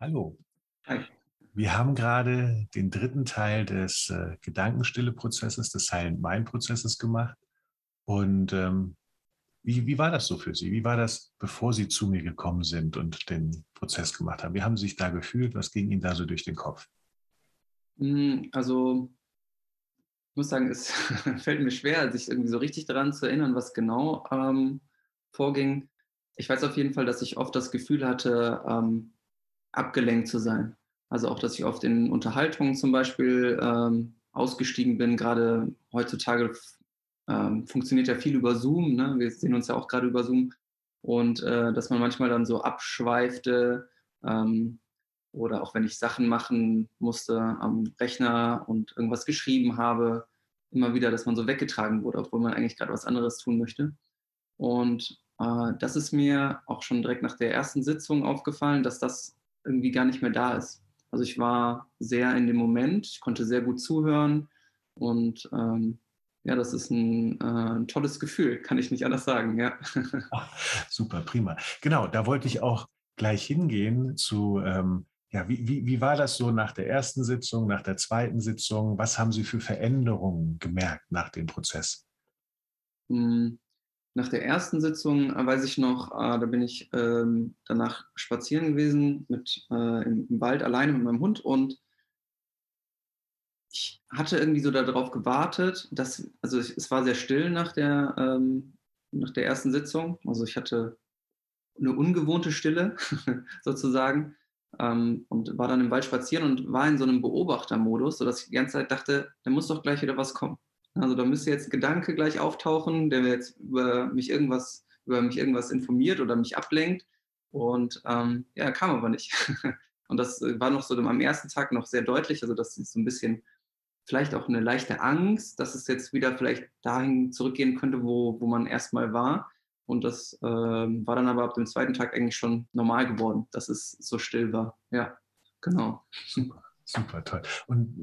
Hallo, Hi. wir haben gerade den dritten Teil des Gedankenstille-Prozesses, des Silent Mind-Prozesses gemacht. Und wie war das so für Sie? Wie war das, bevor Sie zu mir gekommen sind und den Prozess gemacht haben? Wie haben Sie sich da gefühlt? Was ging Ihnen da so durch den Kopf? Also, ich muss sagen, es fällt mir schwer, sich irgendwie so richtig daran zu erinnern, was genau vorging. Ich weiß auf jeden Fall, dass ich oft das Gefühl hatte, abgelenkt zu sein. Also auch, dass ich oft in Unterhaltungen zum Beispiel ausgestiegen bin. Gerade heutzutage funktioniert ja viel über Zoom. Ne? Wir sehen uns ja auch gerade über Zoom. Und dass man manchmal dann so abschweifte, ähm, oder auch wenn ich Sachen machen musste am Rechner und irgendwas geschrieben habe, immer wieder, dass man so weggetragen wurde, obwohl man eigentlich gerade was anderes tun möchte. Und das ist mir auch schon direkt nach der ersten Sitzung aufgefallen, dass das irgendwie gar nicht mehr da ist. Also ich war sehr in dem Moment, ich konnte sehr gut zuhören und ja, das ist ein tolles Gefühl, kann ich nicht anders sagen, ja. Super, prima. Genau, da wollte ich auch gleich hingehen zu, ja, wie war das so nach der ersten Sitzung, nach der zweiten Sitzung? Was haben Sie für Veränderungen gemerkt nach dem Prozess? Hm, Nach der ersten Sitzung weiß ich noch, da bin ich danach spazieren gewesen im Wald alleine mit meinem Hund und ich hatte irgendwie so darauf gewartet, es war sehr still nach der ersten Sitzung. Also ich hatte eine ungewohnte Stille sozusagen und war dann im Wald spazieren und war in so einem Beobachtermodus, sodass ich die ganze Zeit dachte, da muss doch gleich wieder was kommen. Also da müsste jetzt ein Gedanke gleich auftauchen, der mir jetzt über mich irgendwas informiert oder mich ablenkt. Und ja, kam aber nicht. Und das war noch so am ersten Tag noch sehr deutlich, also dass es so ein bisschen vielleicht auch eine leichte Angst, dass es jetzt wieder vielleicht dahin zurückgehen könnte, wo man erstmal war. Und das war dann aber ab dem zweiten Tag eigentlich schon normal geworden, dass es so still war. Ja, genau. Super, super toll. Und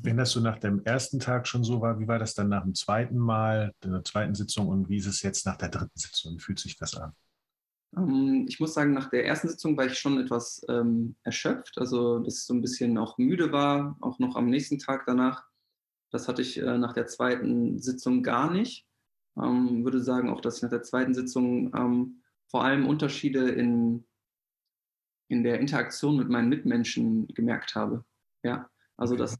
wenn das so nach dem ersten Tag schon so war, wie war das dann nach dem zweiten Mal, der zweiten Sitzung und wie ist es jetzt nach der dritten Sitzung? Wie fühlt sich das an? Ich muss sagen, nach der ersten Sitzung war ich schon etwas erschöpft, also dass ich so ein bisschen auch müde war, auch noch am nächsten Tag danach. Das hatte ich nach der zweiten Sitzung gar nicht. Würde sagen auch, dass ich nach der zweiten Sitzung vor allem Unterschiede in der Interaktion mit meinen Mitmenschen gemerkt habe. Ja, also Okay. dass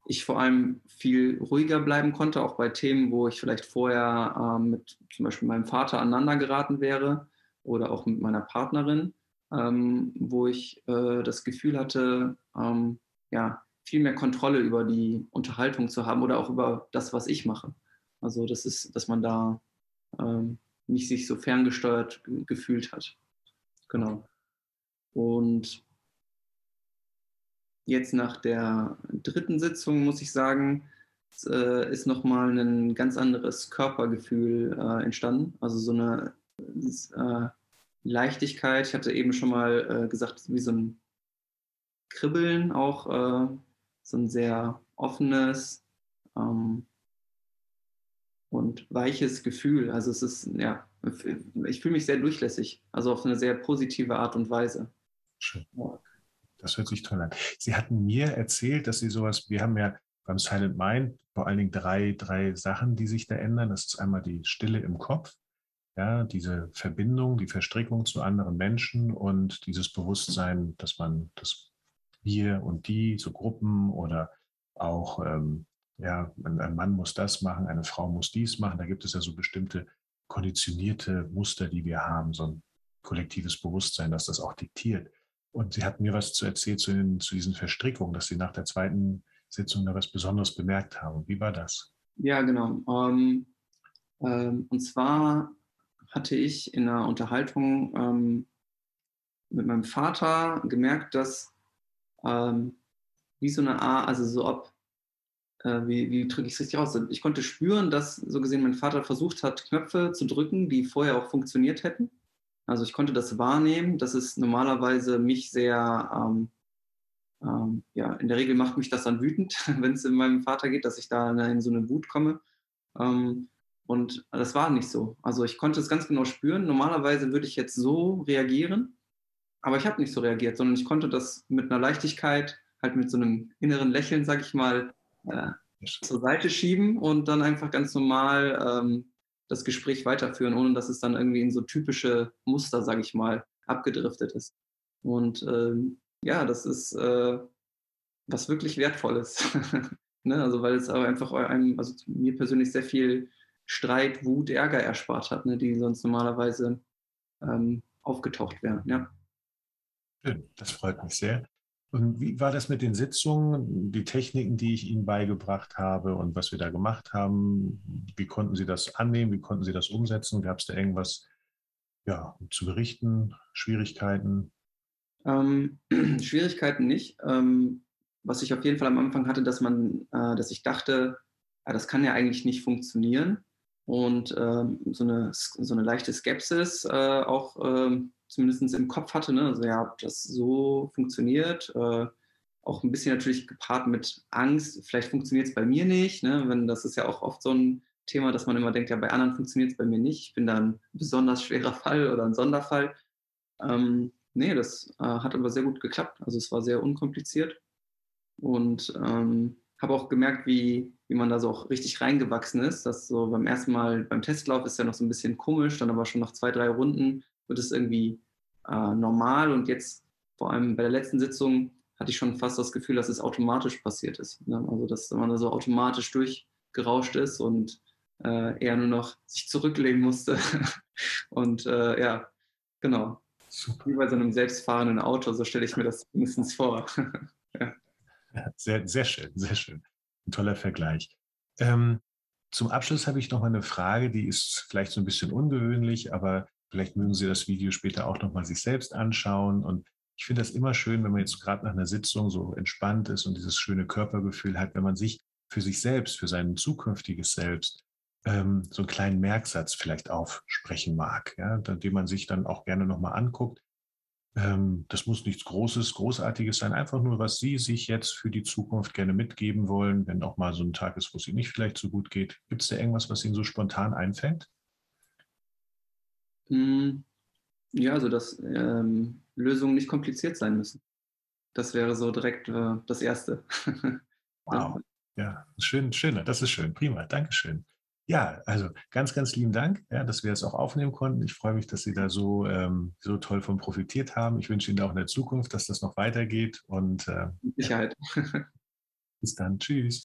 ich vor allem viel ruhiger bleiben konnte, auch bei Themen, wo ich vielleicht vorher mit zum Beispiel meinem Vater aneinander geraten wäre oder auch mit meiner Partnerin, wo ich das Gefühl hatte, ja, viel mehr Kontrolle über die Unterhaltung zu haben oder auch über das, was ich mache. Also das ist, dass man da ähm, nicht sich so ferngesteuert gefühlt hat. Okay. Genau. Und jetzt nach der dritten Sitzung muss ich sagen, ist nochmal ein ganz anderes Körpergefühl entstanden. Also so eine äh, Leichtigkeit. Ich hatte eben schon mal gesagt, wie so ein Kribbeln auch, so ein sehr offenes ähm, und weiches Gefühl. Also es ist, ja, ich fühle mich sehr durchlässig, also auf eine sehr positive Art und Weise. Schön. Ja. Das hört sich toll an. Sie hatten mir erzählt, dass Sie sowas, wir haben ja beim Silent Mind vor allen Dingen drei Sachen, die sich da ändern. Das ist einmal die Stille im Kopf, ja, diese Verbindung, die Verstrickung zu anderen Menschen und dieses Bewusstsein, dass man das wir und die, so Gruppen oder auch, ja, ein Mann muss das machen, eine Frau muss dies machen. Da gibt es ja so bestimmte konditionierte Muster, die wir haben, so ein kollektives Bewusstsein, das das auch diktiert. Und sie hat mir was zu erzählen zu diesen Verstrickungen, dass sie nach der zweiten Sitzung da was Besonderes bemerkt haben. Wie war das? Ja, genau. Und zwar hatte ich in einer Unterhaltung mit meinem Vater gemerkt, dass ähm, wie so eine Art, also so ob, wie drücke ich es richtig aus? Ich konnte spüren, dass so gesehen mein Vater versucht hat, Knöpfe zu drücken, die vorher auch funktioniert hätten. Also ich konnte das wahrnehmen, dass es normalerweise mich sehr, ja, in der Regel macht mich das dann wütend, wenn es in meinem Vater geht, dass ich da in so eine Wut komme. Ähm, und das war nicht so. Also ich konnte es ganz genau spüren. Normalerweise würde ich jetzt so reagieren, Aber ich habe nicht so reagiert, sondern ich konnte das mit einer Leichtigkeit, halt mit so einem inneren Lächeln, sage ich mal, äh, zur Seite schieben und dann einfach ganz normal das Gespräch weiterführen, ohne dass es dann irgendwie in so typische Muster, sage ich mal, abgedriftet ist. Und ja, das ist was wirklich Wertvolles. Ne? Also weil es aber einfach einem, also mir persönlich sehr viel Streit, Wut, Ärger erspart hat, ne? Die sonst normalerweise aufgetaucht wären. Ja. Schön, das freut mich sehr. Und wie war das mit den Sitzungen, die Techniken, die ich Ihnen beigebracht habe und was wir da gemacht haben? Wie konnten Sie das annehmen? Wie konnten Sie das umsetzen? Gab es da irgendwas, ja, zu berichten, Schwierigkeiten? Schwierigkeiten nicht. Was ich auf jeden Fall am Anfang hatte, dass ich dachte, ja, das kann ja eigentlich nicht funktionieren. Und so eine leichte Skepsis auch zumindest im Kopf hatte, ne? Also ja, ob das so funktioniert. Auch ein bisschen natürlich gepaart mit Angst, vielleicht funktioniert es bei mir nicht. Ne? Das ist ja auch oft so ein Thema, dass man immer denkt, ja, bei anderen funktioniert es bei mir nicht. Ich bin da ein besonders schwerer Fall oder ein Sonderfall. Ne, das hat aber sehr gut geklappt. Also es war sehr unkompliziert und habe auch gemerkt, wie man da so auch richtig reingewachsen ist. Das so beim ersten Mal, beim Testlauf ist ja noch so ein bisschen komisch, dann aber schon nach 2, 3 Runden wird es irgendwie normal und jetzt vor allem bei der letzten Sitzung hatte ich schon fast das Gefühl, dass es automatisch passiert ist. Ne? Also dass man da so automatisch durchgerauscht ist und eher nur noch sich zurücklehnen musste. Und ja, genau. Super. Wie bei so einem selbstfahrenden Auto, so stelle ich mir das mindestens vor. Ja. Ja, sehr, sehr schön, sehr schön. Ein toller Vergleich. Ähm, Zum Abschluss habe ich noch mal eine Frage, die ist vielleicht so ein bisschen ungewöhnlich, aber vielleicht mögen Sie das Video später auch noch mal sich selbst anschauen. Und ich finde das immer schön, wenn man jetzt gerade nach einer Sitzung so entspannt ist und dieses schöne Körpergefühl hat, wenn man sich für sich selbst, für sein zukünftiges Selbst so einen kleinen Merksatz vielleicht aufsprechen mag, ja, den man sich dann auch gerne noch mal anguckt. Das muss nichts Großes, Großartiges sein, einfach nur, was Sie sich jetzt für die Zukunft gerne mitgeben wollen, wenn auch mal so ein Tag ist, wo es Ihnen nicht vielleicht so gut geht. Gibt es da irgendwas, was Ihnen so spontan einfällt? Hm, ja, also dass Lösungen nicht kompliziert sein müssen. Das wäre so direkt das Erste. Ja. Wow. Ja, schön, schön, das ist schön, prima, Dankeschön. Ja, also ganz, ganz lieben Dank, ja, dass wir es auch aufnehmen konnten. Ich freue mich, dass Sie da so, so toll von profitiert haben. Ich wünsche Ihnen auch in der Zukunft, dass das noch weitergeht und Mit ja, Sicherheit. bis dann. Tschüss.